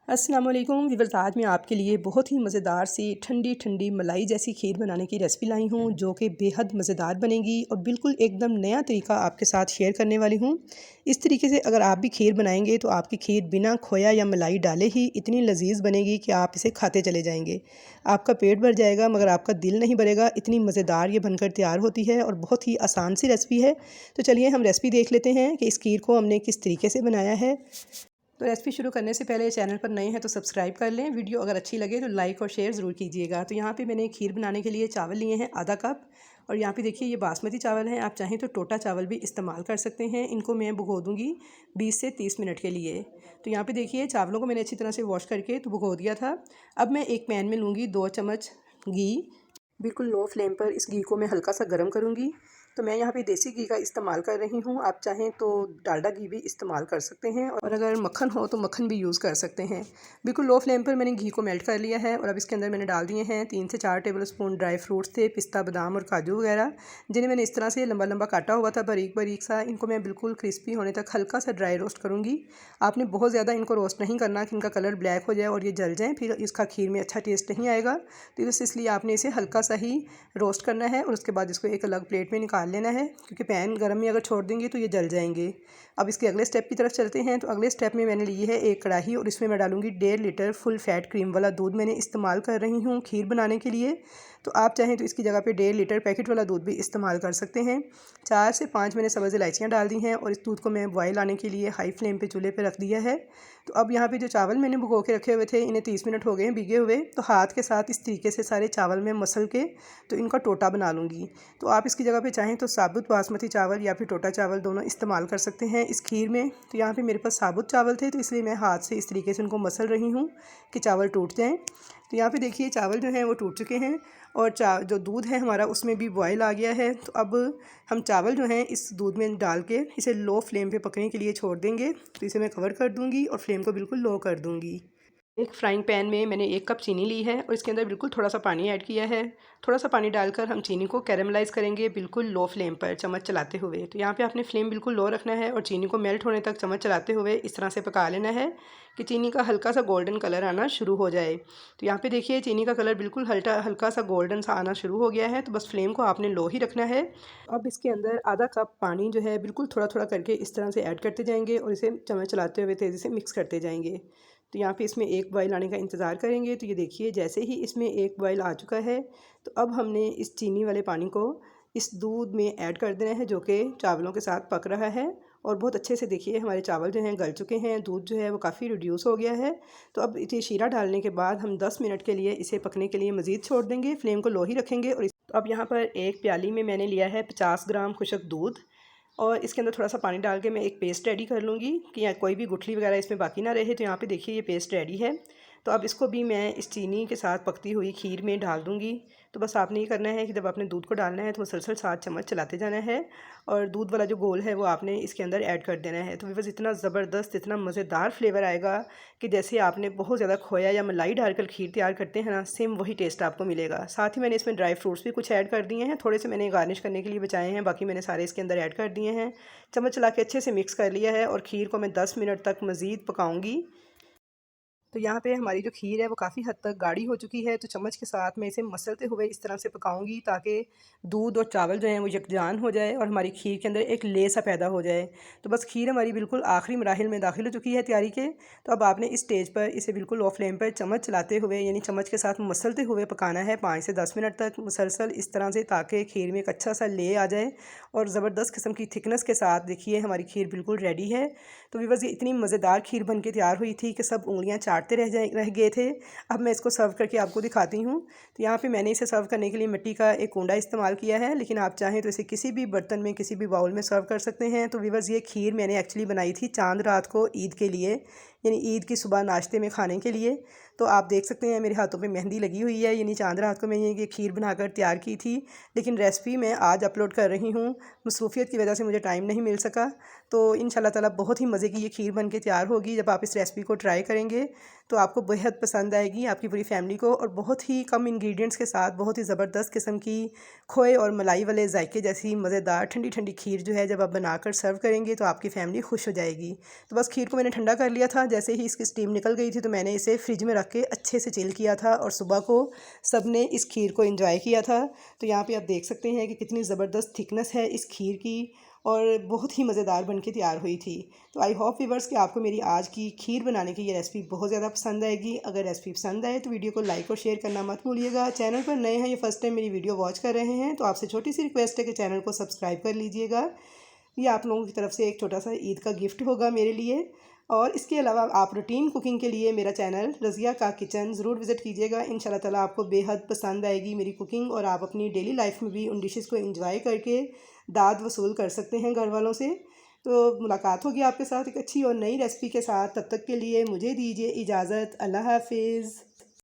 अस्सलाम वालेकुम व्यूअर्स, आज मैं आपके लिए बहुत ही मज़ेदार सी ठंडी ठंडी मलाई जैसी खीर बनाने की रेसिपी लाई हूँ जो कि बेहद मज़ेदार बनेगी और बिल्कुल एकदम नया तरीका आपके साथ शेयर करने वाली हूँ। इस तरीके से अगर आप भी खीर बनाएंगे तो आपकी खीर बिना खोया या मलाई डाले ही इतनी लजीज बनेगी कि आप इसे खाते चले जाएंगे। आपका पेट भर जाएगा मगर आपका दिल नहीं भरेगा, इतनी मज़ेदार ये बनकर तैयार होती है और बहुत ही आसान सी रेसिपी है। तो चलिए हम रेसिपी देख लेते हैं कि इस खीर को हमने किस तरीके से बनाया है। तो रेसिपी शुरू करने से पहले चैनल पर नए हैं तो सब्सक्राइब कर लें। वीडियो अगर अच्छी लगे तो लाइक और शेयर ज़रूर कीजिएगा। तो यहाँ पे मैंने खीर बनाने के लिए चावल लिए हैं आधा कप, और यहाँ पे देखिए ये बासमती चावल हैं। आप चाहें तो टोटा चावल भी इस्तेमाल कर सकते हैं। इनको मैं भिगो दूँगी 20 से 30 मिनट के लिए। तो यहाँ पे देखिए चावलों को मैंने अच्छी तरह से वॉश करके तो भिगो दिया था। अब मैं एक पैन में लूँगी 2 चम्मच घी। बिल्कुल लो फ्लेम पर इस घी को मैं हल्का सा गर्म करूँगी। तो मैं यहाँ पे देसी घी का इस्तेमाल कर रही हूँ। आप चाहें तो डालडा घी भी इस्तेमाल कर सकते हैं, और अगर मक्खन हो तो मक्खन भी यूज़ कर सकते हैं। बिल्कुल लो फ्लेम पर मैंने घी को मेल्ट कर लिया है, और अब इसके अंदर मैंने डाल दिए हैं 3 से 4 टेबल स्पून ड्राई फ्रूट्स थे, पिस्ता बादाम और काजू वगैरह, जिन्हें मैंने इस तरह से लंबा लंबा काटा हुआ था बारीक बारीक सा। इनको मैं बिल्कुल क्रिस्पी होने तक हल्का सा ड्राई रोस्ट करूँगी। आपने बहुत ज़्यादा इनको रोस्ट नहीं करना कि इनका कलर ब्लैक हो जाए और ये जल जाए, फिर इसका खीर में अच्छा टेस्ट नहीं आएगा। तो इसलिए आपने इसे हल्का सा ही रोस्ट करना है, और उसके बाद इसको एक अलग प्लेट में निकाल लेना है, क्योंकि पैन गर्म में अगर छोड़ देंगे तो ये जल जाएंगे। अब इसके अगले स्टेप की तरफ चलते हैं। तो अगले स्टेप में मैंने ली है एक कढ़ाई, और इसमें मैं डालूंगी 1.5 लीटर फुल फैट क्रीम वाला दूध मैंने इस्तेमाल कर रही हूँ खीर बनाने के लिए। तो आप चाहें तो इसकी जगह पे 1.5 लीटर पैकेट वाला दूध भी इस्तेमाल कर सकते हैं। 4 से 5 मैंने सब्ज़ इलायचियाँ डाल दी हैं, और इस दूध को मैं बॉयल आने के लिए हाई फ्लेम पे चूल्हे पे रख दिया है। तो अब यहाँ पे जो चावल मैंने भिगो के रखे हुए थे, इन्हें 30 मिनट हो गए हैं भीगे हुए। तो हाथ के साथ इस तरीके से सारे चावल में मसल के तो इनका टोटा बना लूँगी। तो आप इसकी जगह पे चाहें तो साबुत बासमती चावल या फिर टोटा चावल दोनों इस्तेमाल कर सकते हैं इस खीर में। तो यहाँ पे मेरे पास साबुत चावल थे, तो इसलिए मैं हाथ से इस तरीके से उनको मसल रही हूँ कि चावल टूट जाएँ। तो यहाँ पे देखिए चावल जो हैं वो टूट चुके हैं, और जो दूध है हमारा उसमें भी बॉयल आ गया है। तो अब हम चावल जो हैं इस दूध में डाल के इसे लो फ्लेम पे पकने के लिए छोड़ देंगे। तो इसे मैं कवर कर दूँगी और फ्लेम को बिल्कुल लो कर दूँगी। एक फ्राइंग पैन में मैंने 1 कप चीनी ली है, और इसके अंदर बिल्कुल थोड़ा सा पानी ऐड किया है। थोड़ा सा पानी डालकर हम चीनी को कैरेमलाइज़ करेंगे बिल्कुल लो फ्लेम पर चम्मच चलाते हुए। तो यहाँ पे आपने फ्लेम बिल्कुल लो रखना है, और चीनी को मेल्ट होने तक चम्मच चलाते हुए इस तरह से पका लेना है कि चीनी का हल्का सा गोल्डन कलर आना शुरू हो जाए। तो यहाँ पे देखिए चीनी का कलर बिल्कुल हल्का सा गोल्डन सा आना शुरू हो गया है। तो बस फ्लेम को आपने लो ही रखना है। अब इसके अंदर आधा कप पानी जो है बिल्कुल थोड़ा थोड़ा करके इस तरह से ऐड करते जाएंगे, और इसे चम्मच चलाते हुए तेज़ी से मिक्स करते जाएंगे। तो यहाँ पे इसमें एक बॉयल आने का इंतज़ार करेंगे। तो ये देखिए जैसे ही इसमें एक बॉयल आ चुका है, तो अब हमने इस चीनी वाले पानी को इस दूध में ऐड कर देना है जो कि चावलों के साथ पक रहा है। और बहुत अच्छे से देखिए हमारे चावल जो हैं गल चुके हैं, दूध जो है वो काफ़ी रिड्यूस हो गया है। तो अब इसे शीरा डालने के बाद हम 10 मिनट के लिए इसे पकने के लिए मज़ीद छोड़ देंगे, फ्लेम को लो ही रखेंगे। और तो अब यहाँ पर एक प्याली में मैंने लिया है 50 ग्राम खुशक दूध, और इसके अंदर थोड़ा सा पानी डाल के मैं एक पेस्ट रेडी कर लूँगी कि या कोई भी गुठली वगैरह इसमें बाकी ना रहे। तो यहाँ पे देखिए ये पेस्ट रेडी है। तो अब इसको भी मैं इस चीनी के साथ पकती हुई खीर में डाल दूँगी। तो बस आपने ये करना है कि जब आपने दूध को डालना है तो मुसलसल 7 चम्मच चलाते जाना है, और दूध वाला जो घोल है वो आपने इसके अंदर ऐड कर देना है। तो बस इतना ज़बरदस्त, इतना मज़ेदार फ्लेवर आएगा कि जैसे आपने बहुत ज़्यादा खोया या मलाई डालकर खीर तैयार करते हैं ना, सेम वही टेस्ट आपको मिलेगा। साथ ही मैंने इसमें ड्राई फ्रूट्स भी कुछ ऐड कर दिए हैं, थोड़े से मैंने गार्निश करने के लिए बचाए हैं, बाकी मैंने सारे इसके अंदर ऐड कर दिए हैं। चम्मच चला के अच्छे से मिक्स कर लिया है, और खीर को मैं 10 मिनट तक मज़ीद पकाऊंगी। तो यहाँ पे हमारी जो खीर है वो काफ़ी हद तक गाढ़ी हो चुकी है। तो चम्मच के साथ मैं इसे मसलते हुए इस तरह से पकाऊंगी ताकि दूध और चावल जो हैं वो यकजान हो जाए और हमारी खीर के अंदर एक ले सा पैदा हो जाए। तो बस खीर हमारी बिल्कुल आखिरी मराहिल में दाखिल हो चुकी है तैयारी के। तो अब आपने इस स्टेज पर इसे बिल्कुल लो फ्लेम पर चम्मच चलाते हुए यानी चम्मच के साथ मसलते हुए पकाना है 5 से 10 मिनट तक मुसलसल इस तरह से, ताकि खीर में एक अच्छा सा ले आ जाए और ज़बरदस्त किस्म की थिकनेस के साथ देखिए हमारी खीर बिल्कुल रेडी है। तो व्यूअर्स ये इतनी मज़ेदार खीर बन के तैयार हुई थी कि सब उंगलियां चाटते रह गए थे। अब मैं इसको सर्व करके आपको दिखाती हूँ। तो यहाँ पे मैंने इसे सर्व करने के लिए मिट्टी का एक कूंडा इस्तेमाल किया है, लेकिन आप चाहें तो इसे किसी भी बर्तन में किसी भी बाउल में सर्व कर सकते हैं। तो व्यूअर्स ये खीर मैंने एक्चुअली बनाई थी चांद रात को ईद के लिए, यानी ईद की सुबह नाश्ते में खाने के लिए। तो आप देख सकते हैं मेरे हाथों पे मेहंदी लगी हुई है, यानी चांद रात को मैं ये खीर बनाकर तैयार की थी। लेकिन रेसिपी मैं आज अपलोड कर रही हूँ, मसरूफियत की वजह से मुझे टाइम नहीं मिल सका। तो इंशाल्लाह ताला बहुत ही मज़े की ये खीर बन के तैयार होगी जब आप इस रेसिपी को ट्राई करेंगे। तो आपको बेहद पसंद आएगी आपकी पूरी फैमिली को। और बहुत ही कम इंग्रेडिएंट्स के साथ बहुत ही ज़बरदस्त किस्म की खोए और मलाई वाले जायके जैसी मज़ेदार ठंडी ठंडी खीर जो है जब आप बनाकर सर्व करेंगे तो आपकी फैमिली खुश हो जाएगी। तो बस खीर को मैंने ठंडा कर लिया था, जैसे ही इसकी स्टीम निकल गई थी तो मैंने इसे फ्रिज में रख के अच्छे से चिल किया था और सुबह को सब ने इस खीर को एंजॉय किया था। तो यहाँ पे आप देख सकते हैं कि कितनी ज़बरदस्त थिकनेस है इस खीर की और बहुत ही मज़ेदार बनके तैयार हुई थी। तो आई होप व्यूअर्स कि आपको मेरी आज की खीर बनाने की ये रेसिपी बहुत ज़्यादा पसंद आएगी। अगर रेसिपी पसंद आए तो वीडियो को लाइक और शेयर करना मत भूलिएगा। चैनल पर नए हैं, ये फर्स्ट टाइम मेरी वीडियो वॉच कर रहे हैं तो आपसे छोटी सी रिक्वेस्ट है कि चैनल को सब्सक्राइब कर लीजिएगा। ये आप लोगों की तरफ से एक छोटा सा ईद का गिफ्ट होगा मेरे लिए। और इसके अलावा आप रूटीन कुकिंग के लिए मेरा चैनल रज़िया का किचन ज़रूर विज़िट कीजिएगा। इंशाल्लाह ताला आपको बेहद पसंद आएगी मेरी कुकिंग और आप अपनी डेली लाइफ में भी उन डिशेज़ को एंजॉय करके दाद वसूल कर सकते हैं घर वालों से। तो मुलाकात होगी आपके साथ एक अच्छी और नई रेसिपी के साथ। तब तक के लिए मुझे दीजिए इजाज़त। अल्लाह हाफिज़।